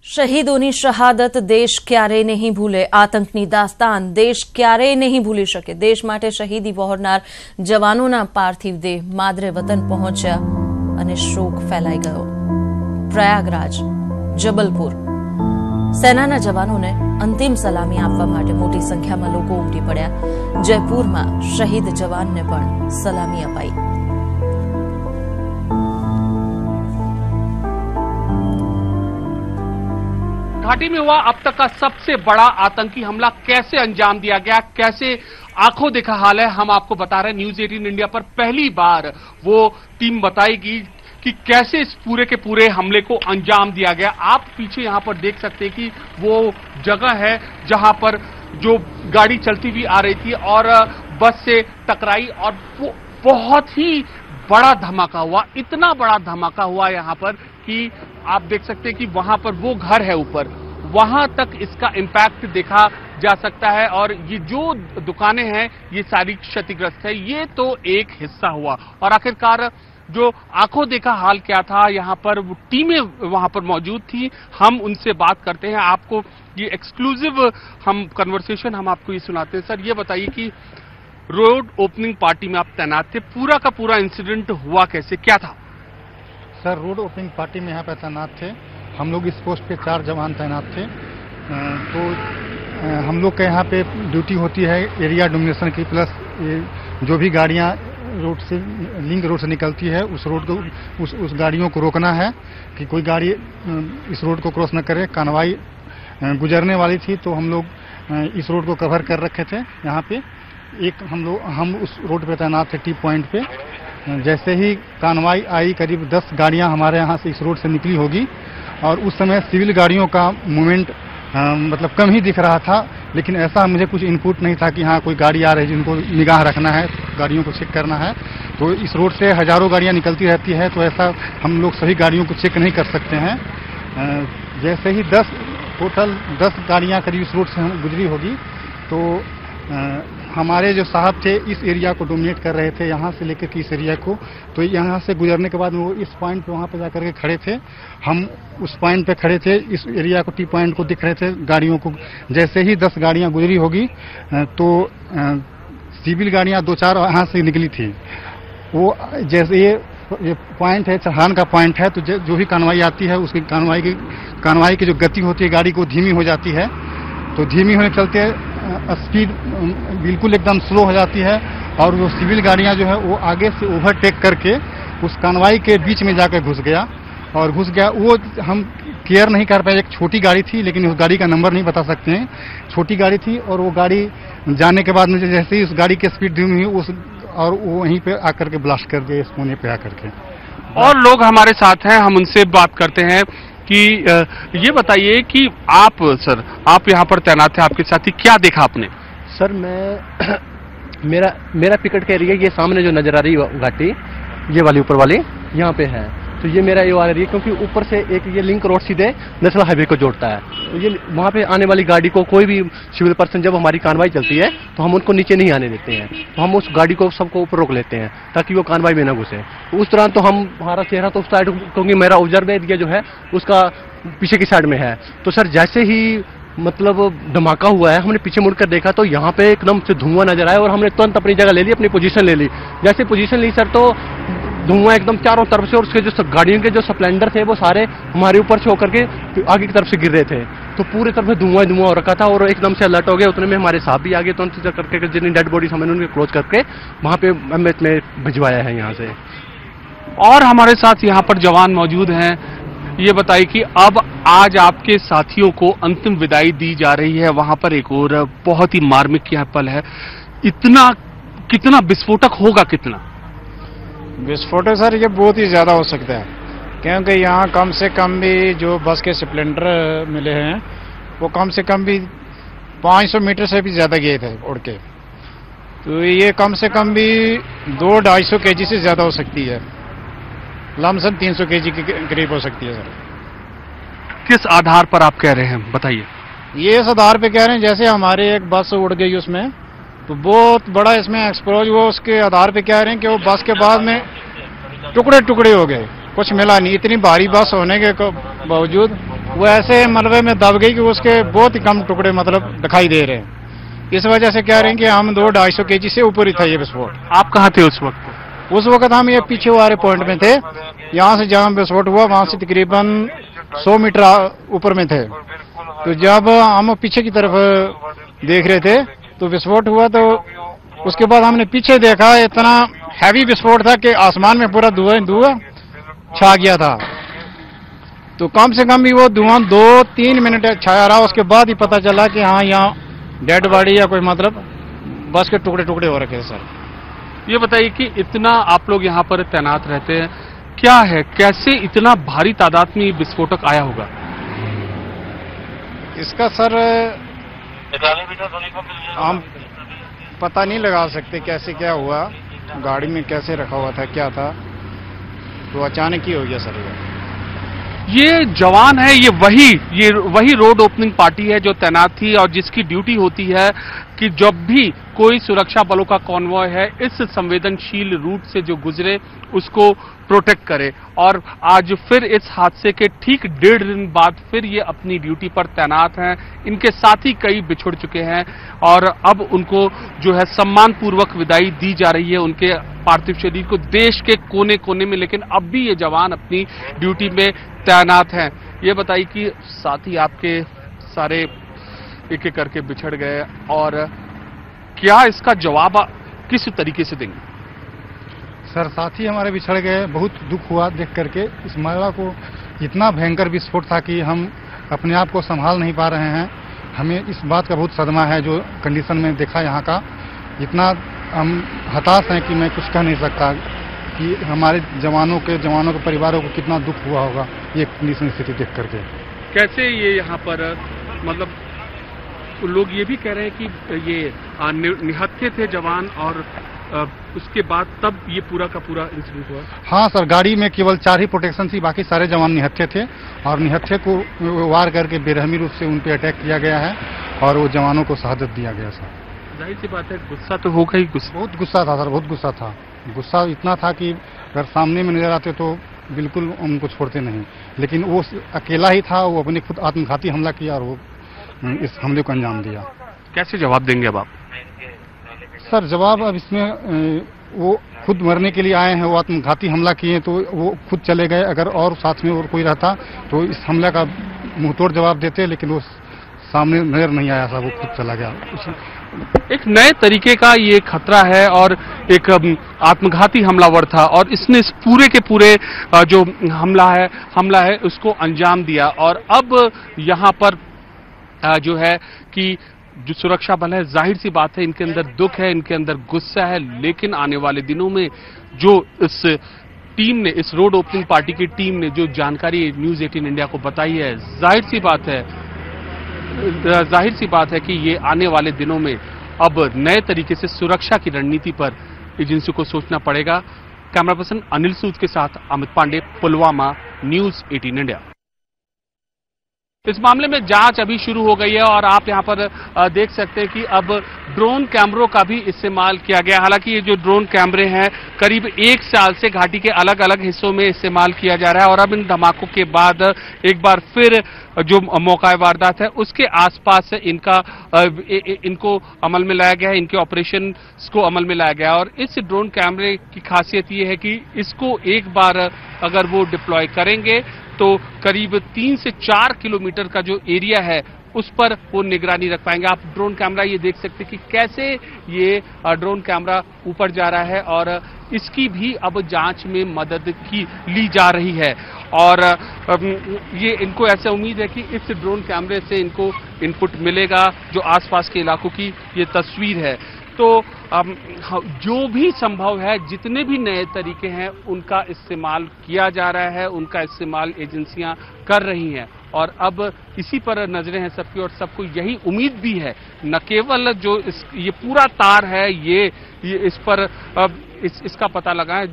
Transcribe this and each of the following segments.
શહીદોની શહાદત દેશ ક્યારેય નહીં ભૂલે। આતંકની દાસ્તાન દેશ ક્યારેય નહીં ભૂલી શકે। દેશ માટે શહીદી વહોરનાર જવાનોના પાર્થિવ દેહ માદરે વતન પહોંચ્યા અને શોક ફેલાઈ ગયો। પ્રયાગરાજ, જબલપુર સેનાના જવાનોને અંતિમ સલામી આપવા માટે મોટી સંખ્યામાં લોકો ઉમટી પડ્યા। જયપુરમાં શહીદ જવાનને પણ સલામી અપાઈ। घाटी में हुआ अब तक का सबसे बड़ा आतंकी हमला कैसे अंजाम दिया गया, कैसे आंखों देखा हाल है, हम आपको बता रहे हैं। न्यूज 18 इंडिया पर पहली बार वो टीम बताएगी कि कैसे इस पूरे के पूरे हमले को अंजाम दिया गया। आप पीछे यहां पर देख सकते हैं कि वो जगह है जहां पर जो गाड़ी चलती हुई आ रही थी और बस से टकराई और वो बहुत ही बड़ा धमाका हुआ। इतना बड़ा धमाका हुआ यहां पर कि आप देख सकते हैं कि वहां पर वो घर है ऊपर, वहां तक इसका इम्पैक्ट देखा जा सकता है। और ये जो दुकानें हैं ये सारी क्षतिग्रस्त है। ये तो एक हिस्सा हुआ और आखिरकार जो आंखों देखा हाल क्या था, यहां पर वो टीमें वहां पर मौजूद थी। हम उनसे बात करते हैं। आपको ये एक्सक्लूसिव हम कन्वर्सेशन हम आपको ये सुनाते हैं। सर ये बताइए कि रोड ओपनिंग पार्टी में आप तैनात थे, पूरा का पूरा इंसिडेंट हुआ कैसे, क्या था? सर रोड ओपनिंग पार्टी में यहाँ पे तैनात थे हम लोग। इस पोस्ट पे 4 जवान तैनात थे। तो हम लोग के यहाँ पे ड्यूटी होती है एरिया डोमिनेशन की, प्लस जो भी गाड़ियाँ रोड से लिंक रोड से निकलती है उस रोड को उस गाड़ियों को रोकना है कि कोई गाड़ी इस रोड को क्रॉस न करे। कानवाई गुजरने वाली थी तो हम लोग इस रोड को कवर कर रखे थे। यहाँ पे हम उस रोड पे तैनात थे टी पॉइंट पे। जैसे ही कानवाई आई करीब 10 गाड़ियां हमारे यहाँ से इस रोड से निकली होगी और उस समय सिविल गाड़ियों का मूवमेंट मतलब कम ही दिख रहा था। लेकिन ऐसा मुझे कुछ इनपुट नहीं था कि हाँ कोई गाड़ी आ रही है जिनको निगाह रखना है, गाड़ियों को चेक करना है। तो इस रोड से हजारों गाड़ियां निकलती रहती है तो ऐसा हम लोग सभी गाड़ियों को चेक नहीं कर सकते हैं। जैसे ही टोटल 10 गाड़ियाँ करीब इस रोड से हम गुजरी होगी तो हमारे जो साहब थे इस एरिया को डोमिनेट कर रहे थे, यहाँ से लेकर के इस एरिया को। तो यहाँ से गुजरने के बाद वो इस पॉइंट पे वहाँ पे जाकर के खड़े थे। हम उस पॉइंट पे खड़े थे, इस एरिया को टी पॉइंट को दिख रहे थे गाड़ियों को। जैसे ही 10 गाड़ियाँ गुजरी होगी तो सिविल गाड़ियाँ 2-4 यहाँ से निकली थी। वो जैसे ये पॉइंट है, चढ़ान का पॉइंट है, तो जो भी कानवाई आती है उसकी कानवाई की जो गति होती है गाड़ी को धीमी हो जाती है। तो धीमी होने के चलते स्पीड बिल्कुल एकदम स्लो हो जाती है और वो सिविल गाड़ियां जो है वो आगे से ओवरटेक करके उस कानवाई के बीच में जाकर घुस गया। वो हम केयर नहीं कर पाए। एक छोटी गाड़ी थी लेकिन उस गाड़ी का नंबर नहीं बता सकते हैं। छोटी गाड़ी थी और वो गाड़ी जाने के बाद मुझे जैसे ही उस गाड़ी की स्पीड धीमी हुई और वो वहीं पे आकर के ब्लास्ट कर दिया इस कोने पे आकर के। और लोग हमारे साथ हैं, हम उनसे बात करते हैं कि ये बताइए कि आप यहाँ पर तैनात थे, आपके साथी क्या देखा आपने? सर मैं मेरा पिकेट का एरिया ये सामने जो नजर आ रही है घाटी, ये वाली ऊपर वाली यहाँ पे है। तो ये मेरा ये वाला एरिया क्योंकि ऊपर से एक ये लिंक रोड सीधे नेशनल हाईवे को जोड़ता है। तो ये वहाँ पे आने वाली गाड़ी को कोई भी सिविल पर्सन जब हमारी कानवाई चलती है तो हम उनको नीचे नहीं आने देते हैं। तो हम उस गाड़ी को सबको ऊपर रोक लेते हैं ताकि वो कानवाई में ना घुसे। तो उस दौरान तो हमारा चेहरा तो उस साइड, क्योंकि मेरा ऑब्जर्व एरिया जो है उसका पीछे की साइड में है। तो सर जैसे ही मतलब धमाका हुआ है हमने पीछे मुड़कर देखा तो यहाँ पे एकदम से धुआं नजर आया और हमने तुरंत अपनी जगह ले ली, अपनी पोजीशन ले ली। जैसे पोजीशन ली सर तो धुआं एकदम चारों तरफ से और उसके जो गाड़ियों के जो स्प्लेंडर थे वो सारे हमारे ऊपर से होकर के आगे की तरफ से गिर रहे थे। तो पूरी तरफ से धुआं हो रखा था और एकदम से अलर्ट हो गए। उतने में हमारे साहब भी आगे तो उनसे करके जितनी डेड बॉडीज हमने उनके क्लोज करके वहाँ पे एमएच में भिजवाया है यहाँ से। और हमारे साथ यहाँ पर जवान मौजूद हैं। ये बताइए कि अब आज आपके साथियों को अंतिम विदाई दी जा रही है, वहां पर एक और बहुत ही मार्मिक यह पल है। कितना विस्फोटक होगा? कितना विस्फोटक सर ये बहुत ही ज्यादा हो सकता है क्योंकि यहाँ कम से कम भी जो बस के स्प्लेंडर मिले हैं वो कम से कम भी 500 मीटर से भी ज्यादा गए थे उड़ के। तो ये कम से कम भी 200-250 केजी से ज्यादा हो सकती है। लमसम 300 केजी के करीब हो सकती है सर। किस आधार पर आप कह रहे हैं, बताइए? ये इस आधार पे कह रहे हैं जैसे हमारे एक बस उड़ गई उसमें तो बहुत बड़ा इसमें एक्सप्लोज हुआ, उसके आधार पे कह रहे हैं कि वो बस के बाद में टुकड़े टुकड़े हो गए, कुछ मिला नहीं। इतनी भारी बस होने के बावजूद वो ऐसे मलबे में दब गई कि उसके बहुत ही कम टुकड़े मतलब दिखाई दे रहे हैं। इस वजह से कह रहे हैं कि हम 200-250 केजी से ऊपर ही था ये विस्फोट। आप कहाँ थे उस वक्त? उस वक्त हम ये पीछे वाले पॉइंट में थे, यहाँ से जहाँ विस्फोट हुआ वहां से तकरीबन 100 मीटर ऊपर में थे। तो जब हम पीछे की तरफ देख रहे थे तो विस्फोट हुआ, तो उसके बाद हमने पीछे देखा, इतना हैवी विस्फोट था कि आसमान में पूरा धुआं छा गया था। तो कम से कम भी वो धुआं 2-3 मिनट छाया रहा, उसके बाद ही पता चला कि हाँ यहाँ डेड बॉडी या कोई मतलब बस के टुकड़े टुकड़े हो रखे हैं। सर ये बताइए कि इतना आप लोग यहाँ पर तैनात रहते हैं, क्या है, कैसे इतना भारी तादाद में विस्फोटक आया होगा? इसका सर हम पता नहीं लगा सकते कैसे क्या हुआ, गाड़ी में कैसे रखा हुआ था, क्या था, तो अचानक ही हो गया सर। ये जवान है, ये वही रोड ओपनिंग पार्टी है जो तैनात थी और जिसकी ड्यूटी होती है कि जब भी कोई सुरक्षा बलों का कॉन्वॉय है इस संवेदनशील रूट से जो गुजरे उसको प्रोटेक्ट करे। और आज फिर इस हादसे के ठीक 1.5 दिन बाद फिर ये अपनी ड्यूटी पर तैनात हैं। इनके साथी कई बिछुड़ चुके हैं और अब उनको जो है सम्मान पूर्वक विदाई दी जा रही है उनके पार्थिव शरीर को देश के कोने कोने में, लेकिन अब भी ये जवान अपनी ड्यूटी में तैनात हैं। ये बताइए कि साथी आपके सारे एक एक करके बिछड़ गए और क्या इसका जवाब किस तरीके से देंगे? सर साथी हमारे बिछड़ गए, बहुत दुख हुआ देख करके। इस महिला को इतना भयंकर विस्फोट था कि हम अपने आप को संभाल नहीं पा रहे हैं। हमें इस बात का बहुत सदमा है जो कंडीशन में देखा यहाँ का। इतना हम हताश हैं कि मैं कुछ कह नहीं सकता कि हमारे जवानों के परिवारों को कितना दुख हुआ होगा ये कंडीशन स्थिति देख करके। कैसे ये यहाँ पर मतलब लोग ये भी कह रहे हैं कि ये निहत्थे थे जवान और उसके बाद तब ये पूरा का पूरा इंसिडेंट हुआ? हाँ सर, गाड़ी में केवल 4 ही प्रोटेक्शन थी, बाकी सारे जवान निहत्थे थे और निहत्थे को वार करके बेरहमी रूप से उन पे अटैक किया गया है और वो जवानों को शहादत दिया गया। सर जाहिर सी बात है गुस्सा तो होगा ही। बहुत गुस्सा था सर, बहुत गुस्सा था। गुस्सा इतना था कि अगर सामने में नजर आते तो बिल्कुल उनको छोड़ते नहीं, लेकिन वो अकेला ही था, वो अपने खुद आत्मघाती हमला किया और वो इस हमले को अंजाम दिया। कैसे जवाब देंगे अब आप? सर जवाब अब इसमें वो खुद मरने के लिए आए हैं, वो आत्मघाती हमला किए तो वो खुद चले गए। अगर और साथ में और कोई रहता तो इस हमले का मुंहतोड़ जवाब देते, लेकिन वो सामने नजर नहीं आया था, वो खुद चला गया। एक नए तरीके का ये खतरा है और एक आत्मघाती हमलावर था और इसने इस पूरे के पूरे जो हमला है उसको अंजाम दिया। और अब यहाँ पर जो है कि जो सुरक्षा बल है, जाहिर सी बात है इनके अंदर दुख है, इनके अंदर गुस्सा है, लेकिन आने वाले दिनों में जो इस टीम ने, इस रोड ओपनिंग पार्टी की टीम ने जो जानकारी न्यूज 18 इंडिया को बताई है, जाहिर सी बात है कि ये आने वाले दिनों में अब नए तरीके से सुरक्षा की रणनीति पर एजेंसी को सोचना पड़ेगा। कैमरा पर्सन अनिल सूद के साथ अमित पांडे, पुलवामा, न्यूज 18 इंडिया। इस मामले में जांच अभी शुरू हो गई है और आप यहां पर देख सकते हैं कि अब ड्रोन कैमरों का भी इस्तेमाल किया गया। हालांकि ये जो ड्रोन कैमरे हैं करीब 1 साल से घाटी के अलग अलग हिस्सों में इस्तेमाल किया जा रहा है और अब इन धमाकों के बाद एक बार फिर जो मौका वारदात है उसके आसपास इनको अमल में लाया गया है, इनके ऑपरेशन को अमल में लाया गया। और इस ड्रोन कैमरे की खासियत ये है कि इसको एक बार अगर वो डिप्लॉय करेंगे तो करीब 3 से 4 किलोमीटर का जो एरिया है उस पर वो निगरानी रख पाएंगे। आप ड्रोन कैमरा ये देख सकते हैं कि कैसे ये ड्रोन कैमरा ऊपर जा रहा है और इसकी भी अब जांच में मदद ली जा रही है। और ये इनको ऐसा उम्मीद है कि इस ड्रोन कैमरे से इनको इनपुट मिलेगा जो आसपास के इलाकों की ये तस्वीर है। तो जो भी संभव है, जितने भी नए तरीके हैं उनका इस्तेमाल किया जा रहा है, उनका इस्तेमाल एजेंसियां कर रही हैं और अब इसी पर नजरें हैं सबकी और सबको यही उम्मीद भी है, न केवल जो ये पूरा तार है ये इस पर इसका पता लगाएं,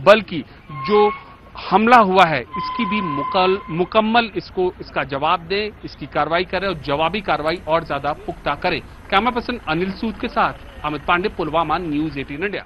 बल्कि जो हमला हुआ है इसकी भी मुकम्मल इसका जवाब दें, इसकी कार्रवाई करें और जवाबी कार्रवाई और ज्यादा पुख्ता करें। कैमरा पर्सन अनिल सूद के साथ अमित पांडे, पुलवामा, न्यूज 18 इंडिया।